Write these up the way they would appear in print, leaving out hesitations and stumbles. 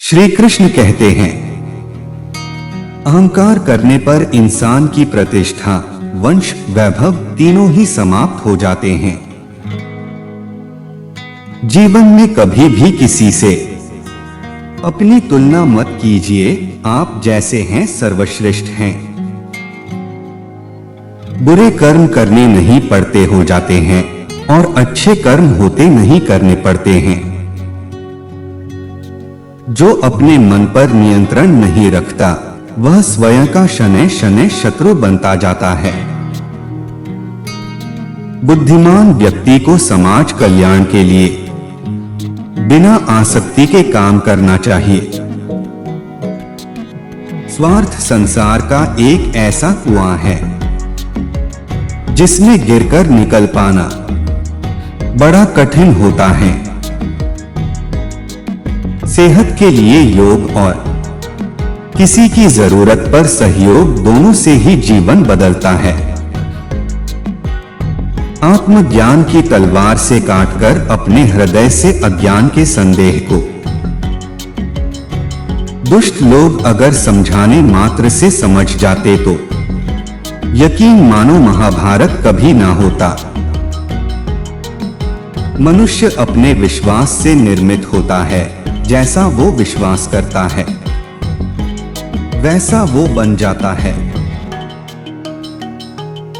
श्री कृष्ण कहते हैं, अहंकार करने पर इंसान की प्रतिष्ठा, वंश, वैभव तीनों ही समाप्त हो जाते हैं। जीवन में कभी भी किसी से अपनी तुलना मत कीजिए, आप जैसे हैं सर्वश्रेष्ठ हैं। बुरे कर्म करने नहीं पड़ते हो जाते हैं और अच्छे कर्म होते नहीं करने पड़ते हैं। जो अपने मन पर नियंत्रण नहीं रखता वह स्वयं का शनै शनै शत्रु बनता जाता है। बुद्धिमान व्यक्ति को समाज कल्याण के लिए बिना आसक्ति के काम करना चाहिए। स्वार्थ संसार का एक ऐसा कुआं है जिसमें गिरकर निकल पाना बड़ा कठिन होता है। सेहत के लिए योग और किसी की जरूरत पर सहयोग दोनों से ही जीवन बदलता है। आत्मज्ञान की तलवार से काटकर अपने हृदय से अज्ञान के संदेह को दुष्ट लोग अगर समझाने मात्र से समझ जाते तो यकीन मानो महाभारत कभी ना होता। मनुष्य अपने विश्वास से निर्मित होता है। जैसा वो विश्वास करता है वैसा वो बन जाता है।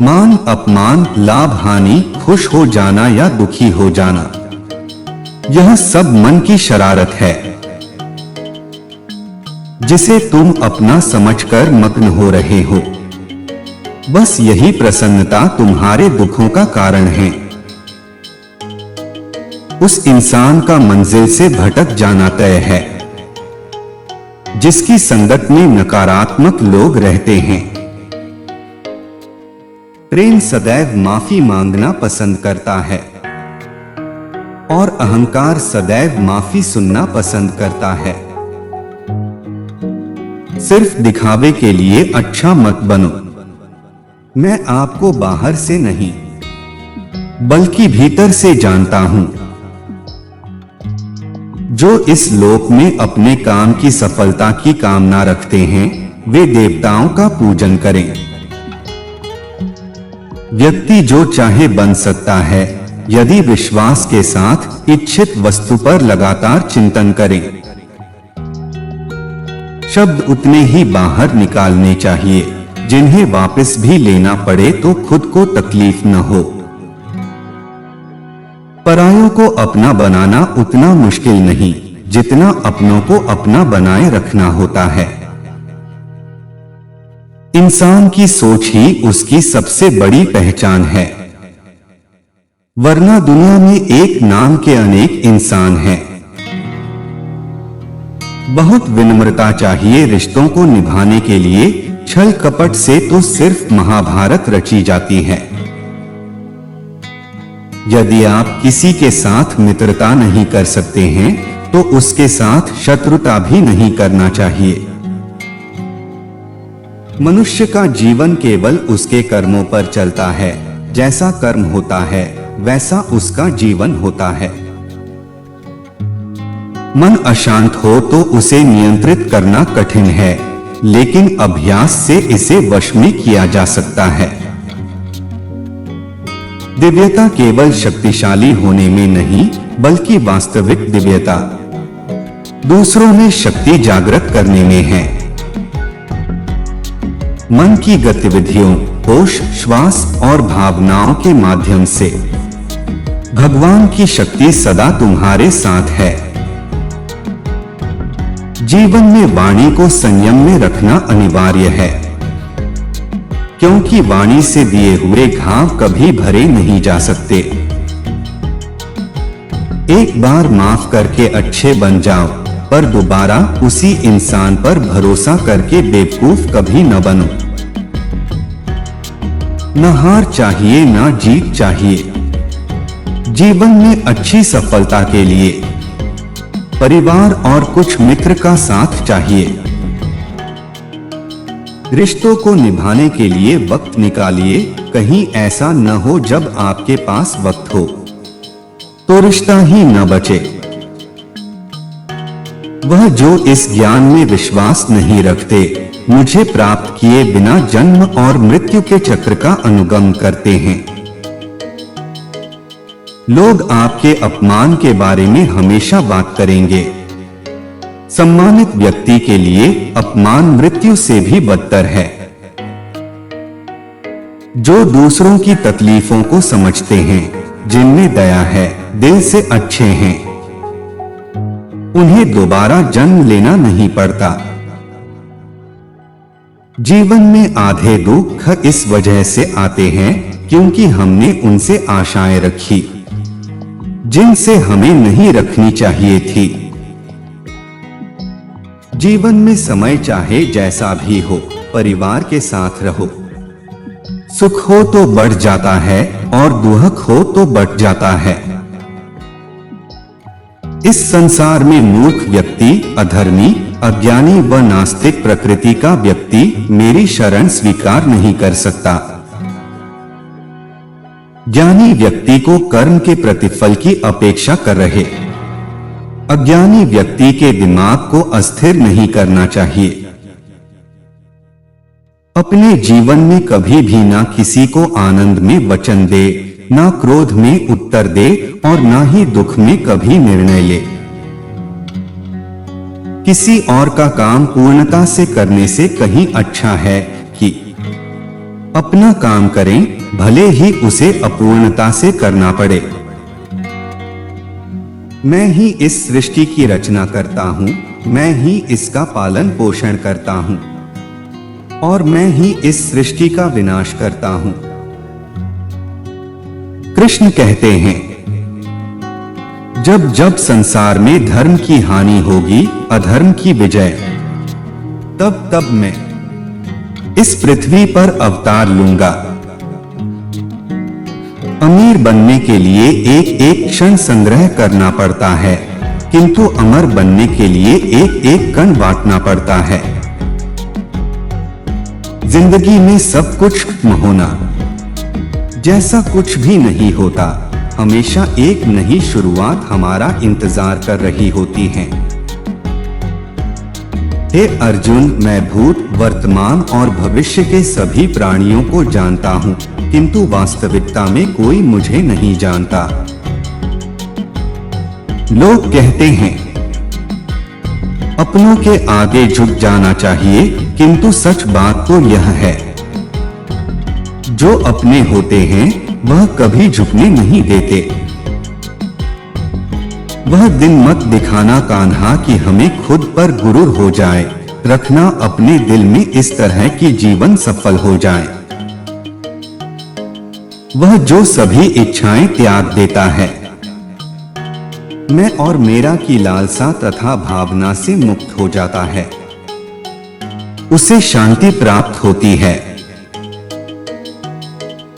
मान अपमान, लाभ हानि, खुश हो जाना या दुखी हो जाना, यह सब मन की शरारत है जिसे तुम अपना समझकर मग्न हो रहे हो। बस यही प्रसन्नता तुम्हारे दुखों का कारण है। उस इंसान का मंजिल से भटक जाना तय है जिसकी संगत में नकारात्मक लोग रहते हैं। प्रेम सदैव माफी मांगना पसंद करता है और अहंकार सदैव माफी सुनना पसंद करता है। सिर्फ दिखावे के लिए अच्छा मत बनो। मैं आपको बाहर से नहीं बल्कि भीतर से जानता हूं। जो इस लोक में अपने काम की सफलता की कामना रखते हैं वे देवताओं का पूजन करें। व्यक्ति जो चाहे बन सकता है यदि विश्वास के साथ इच्छित वस्तु पर लगातार चिंतन करें। शब्द उतने ही बाहर निकालने चाहिए जिन्हें वापस भी लेना पड़े तो खुद को तकलीफ न हो। परायों को अपना बनाना उतना मुश्किल नहीं जितना अपनों को अपना बनाए रखना होता है। इंसान की सोच ही उसकी सबसे बड़ी पहचान है, वरना दुनिया में एक नाम के अनेक इंसान हैं। बहुत विनम्रता चाहिए रिश्तों को निभाने के लिए। छल कपट से तो सिर्फ महाभारत रची जाती है। यदि आप किसी के साथ मित्रता नहीं कर सकते हैं तो उसके साथ शत्रुता भी नहीं करना चाहिए। मनुष्य का जीवन केवल उसके कर्मों पर चलता है। जैसा कर्म होता है वैसा उसका जीवन होता है। मन अशांत हो तो उसे नियंत्रित करना कठिन है, लेकिन अभ्यास से इसे वश में किया जा सकता है। दिव्यता केवल शक्तिशाली होने में नहीं बल्कि वास्तविक दिव्यता दूसरों में शक्ति जागृत करने में है। मन की गतिविधियों, होश, श्वास और भावनाओं के माध्यम से भगवान की शक्ति सदा तुम्हारे साथ है। जीवन में वाणी को संयम में रखना अनिवार्य है, क्योंकि वाणी से दिए हुए घाव कभी भरे नहीं जा सकते। एक बार माफ करके अच्छे बन जाओ, पर दोबारा उसी इंसान पर भरोसा करके बेवकूफ कभी न बनो। न हार चाहिए न जीत चाहिए। जीवन में अच्छी सफलता के लिए परिवार और कुछ मित्र का साथ चाहिए। रिश्तों को निभाने के लिए वक्त निकालिए। कहीं ऐसा न हो जब आपके पास वक्त हो तो रिश्ता ही न बचे। वह जो इस ज्ञान में विश्वास नहीं रखते, मुझे प्राप्त किए बिना जन्म और मृत्यु के चक्र का अनुगम करते हैं। लोग आपके अपमान के बारे में हमेशा बात करेंगे। सम्मानित व्यक्ति के लिए अपमान मृत्यु से भी बदतर है। जो दूसरों की तकलीफों को समझते हैं, जिनमें दया है, दिल से अच्छे हैं, उन्हें दोबारा जन्म लेना नहीं पड़ता। जीवन में आधे दुख इस वजह से आते हैं क्योंकि हमने उनसे आशाएं रखी जिनसे हमें नहीं रखनी चाहिए थी। जीवन में समय चाहे जैसा भी हो, परिवार के साथ रहो। सुख हो तो बढ़ जाता है और दुख हो तो बढ़ जाता है। इस संसार में मूर्ख व्यक्ति, अधर्मी, अज्ञानी व नास्तिक प्रकृति का व्यक्ति मेरी शरण स्वीकार नहीं कर सकता। ज्ञानी व्यक्ति को कर्म के प्रतिफल की अपेक्षा कर रहे। अज्ञानी व्यक्ति के दिमाग को अस्थिर नहीं करना चाहिए। अपने जीवन में कभी भी ना किसी को आनंद में वचन दे, ना क्रोध में उत्तर दे और ना ही दुख में कभी निर्णय ले। किसी और का काम पूर्णता से करने से कहीं अच्छा है कि अपना काम करें, भले ही उसे अपूर्णता से करना पड़े। मैं ही इस सृष्टि की रचना करता हूं, मैं ही इसका पालन पोषण करता हूं और मैं ही इस सृष्टि का विनाश करता हूं। कृष्ण कहते हैं, जब जब संसार में धर्म की हानि होगी, अधर्म की विजय, तब तब मैं इस पृथ्वी पर अवतार लूंगा। अमीर बनने के लिए एक एक क्षण संग्रह करना पड़ता है, किंतु अमर बनने के लिए एक एक कण बांटना पड़ता है। जिंदगी में सब कुछ खत्म होना जैसा कुछ भी नहीं होता। हमेशा एक नई शुरुआत हमारा इंतजार कर रही होती है। हे अर्जुन, मैं भूत, वर्तमान और भविष्य के सभी प्राणियों को जानता हूँ, किंतु वास्तविकता में कोई मुझे नहीं जानता। लोग कहते हैं अपनों के आगे झुक जाना चाहिए, किंतु सच बात तो यह है, जो अपने होते हैं वह कभी झुकने नहीं देते। वह दिन मत दिखाना कान्हा कि हमें खुद पर गुरूर हो जाए, रखना अपने दिल में इस तरह की जीवन सफल हो जाए। वह जो सभी इच्छाएं त्याग देता है, मैं और मेरा की लालसा तथा भावना से मुक्त हो जाता है, उसे शांति प्राप्त होती है।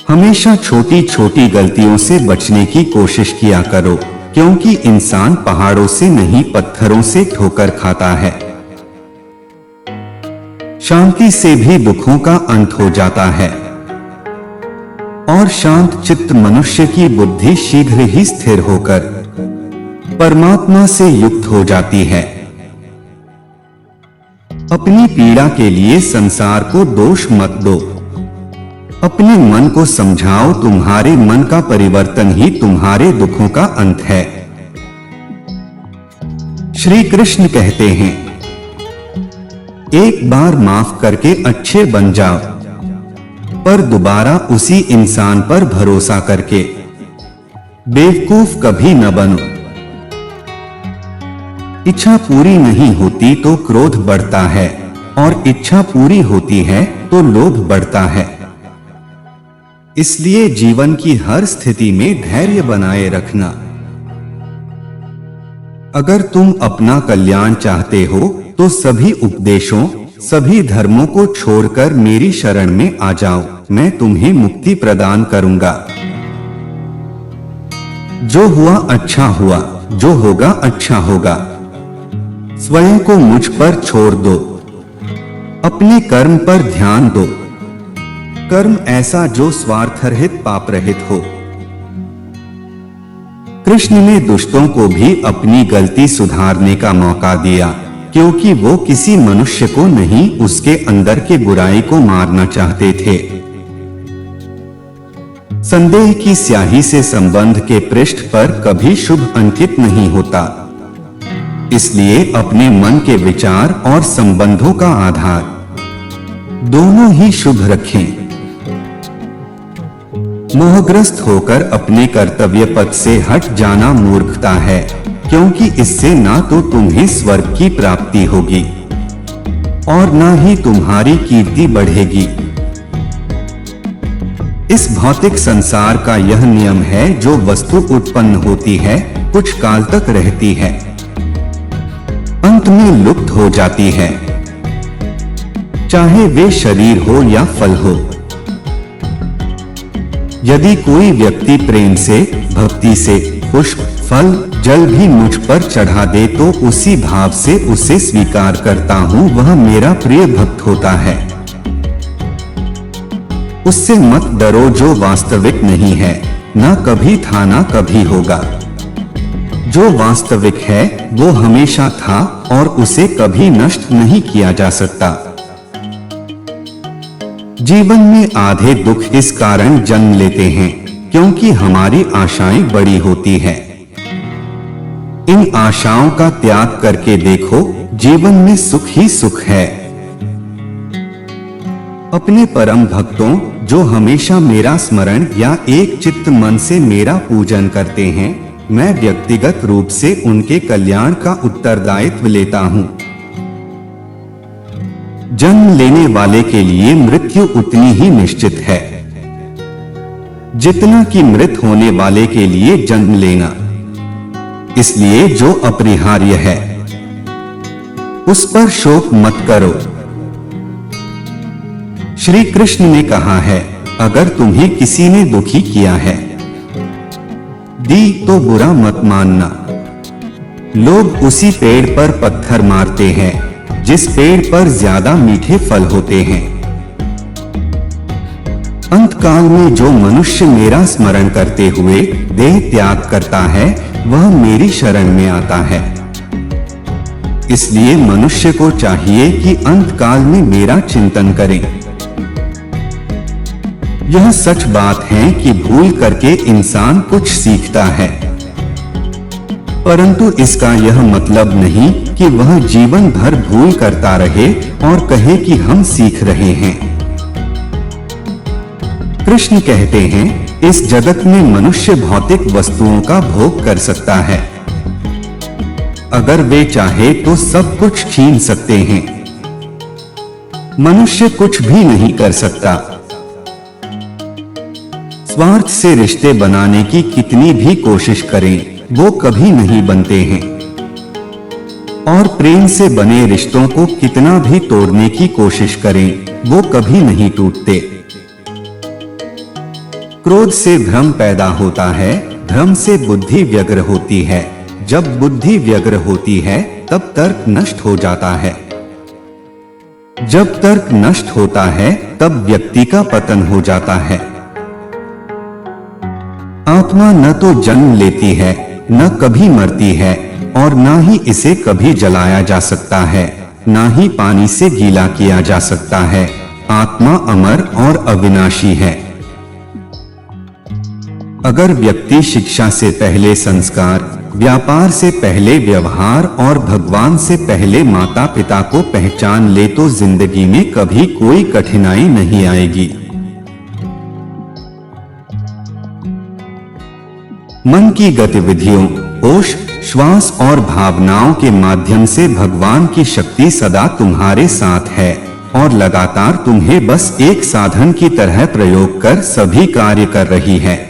हमेशा छोटी छोटी गलतियों से बचने की कोशिश किया करो, क्योंकि इंसान पहाड़ों से नहीं पत्थरों से ठोकर खाता है। शांति से भी दुखों का अंत हो जाता है और शांत चित्त मनुष्य की बुद्धि शीघ्र ही स्थिर होकर परमात्मा से युक्त हो जाती है। अपनी पीड़ा के लिए संसार को दोष मत दो, अपने मन को समझाओ, तुम्हारे मन का परिवर्तन ही तुम्हारे दुखों का अंत है। श्री कृष्ण कहते हैं, एक बार माफ करके अच्छे बन जाओ, पर दोबारा उसी इंसान पर भरोसा करके बेवकूफ कभी न बनो। इच्छा पूरी नहीं होती तो क्रोध बढ़ता है और इच्छा पूरी होती है तो लोभ बढ़ता है। इसलिए जीवन की हर स्थिति में धैर्य बनाए रखना। अगर तुम अपना कल्याण चाहते हो तो सभी उपदेशों, सभी धर्मों को छोड़कर मेरी शरण में आ जाओ, मैं तुम्हें मुक्ति प्रदान करूंगा। जो हुआ अच्छा हुआ, जो होगा अच्छा होगा। स्वयं को मुझ पर छोड़ दो, अपने कर्म पर ध्यान दो। कर्म ऐसा जो स्वार्थ रहित, पाप रहित हो। कृष्ण ने दुष्टों को भी अपनी गलती सुधारने का मौका दिया, क्योंकि वो किसी मनुष्य को नहीं, उसके अंदर के बुराई को मारना चाहते थे। संदेह की स्याही से संबंध के पृष्ठ पर कभी शुभ अंकित नहीं होता, इसलिए अपने मन के विचार और संबंधों का आधार दोनों ही शुभ रखें। मोहग्रस्त होकर अपने कर्तव्य पथ से हट जाना मूर्खता है, क्योंकि इससे ना तो तुम्हें स्वर्ग की प्राप्ति होगी और ना ही तुम्हारी कीर्ति बढ़ेगी। इस भौतिक संसार का यह नियम है, जो वस्तु उत्पन्न होती है कुछ काल तक रहती है, अंत में लुप्त हो जाती है, चाहे वे शरीर हो या फल हो। यदि कोई व्यक्ति प्रेम से, भक्ति से पुष्प, फल, जल भी मुझ पर चढ़ा दे तो उसी भाव से उसे स्वीकार करता हूँ, वह मेरा प्रिय भक्त होता है। उससे मत डरो जो वास्तविक नहीं है, ना कभी था ना कभी होगा। जो वास्तविक है वो हमेशा था और उसे कभी नष्ट नहीं किया जा सकता। जीवन में आधे दुख इस कारण जन्म लेते हैं क्योंकि हमारी आशाएं बड़ी होती है। इन आशाओं का त्याग करके देखो, जीवन में सुख ही सुख है। अपने परम भक्तों जो हमेशा मेरा स्मरण या एक चित्त मन से मेरा पूजन करते हैं, मैं व्यक्तिगत रूप से उनके कल्याण का उत्तरदायित्व लेता हूँ। जन्म लेने वाले के लिए मृत्यु उतनी ही निश्चित है जितना कि मृत होने वाले के लिए जन्म लेना। इसलिए जो अपरिहार्य है उस पर शोक मत करो। श्री कृष्ण ने कहा है, अगर तुम्हें किसी ने दुखी किया है, दी तो बुरा मत मानना। लोग उसी पेड़ पर पत्थर मारते हैं जिस पेड़ पर ज्यादा मीठे फल होते हैं। अंतकाल में जो मनुष्य मेरा स्मरण करते हुए देह त्याग करता है, वह मेरी शरण में आता है। इसलिए मनुष्य को चाहिए कि अंतकाल में मेरा चिंतन करें। यह सच बात है कि भूल करके इंसान कुछ सीखता है, परंतु इसका यह मतलब नहीं कि वह जीवन भर भूल करता रहे और कहे कि हम सीख रहे हैं। कृष्ण कहते हैं, इस जगत में मनुष्य भौतिक वस्तुओं का भोग कर सकता है। अगर वे चाहे तो सब कुछ छीन सकते हैं। मनुष्य कुछ भी नहीं कर सकता। स्वार्थ से रिश्ते बनाने की कितनी भी कोशिश करें, वो कभी नहीं बनते हैं। और प्रेम से बने रिश्तों को कितना भी तोड़ने की कोशिश करें, वो कभी नहीं टूटते। क्रोध से भ्रम पैदा होता है, भ्रम से बुद्धि व्यग्र होती है। जब बुद्धि व्यग्र होती है तब तर्क नष्ट हो जाता है। जब तर्क नष्ट होता है तब व्यक्ति का पतन हो जाता है। आत्मा न तो जन्म लेती है, न कभी मरती है और न ही इसे कभी जलाया जा सकता है, न ही पानी से गीला किया जा सकता है। आत्मा अमर और अविनाशी है। अगर व्यक्ति शिक्षा से पहले संस्कार, व्यापार से पहले व्यवहार और भगवान से पहले माता पिता को पहचान ले तो जिंदगी में कभी कोई कठिनाई नहीं आएगी। मन की गतिविधियों, होश, श्वास और भावनाओं के माध्यम से भगवान की शक्ति सदा तुम्हारे साथ है और लगातार तुम्हें बस एक साधन की तरह प्रयोग कर सभी कार्य कर रही है।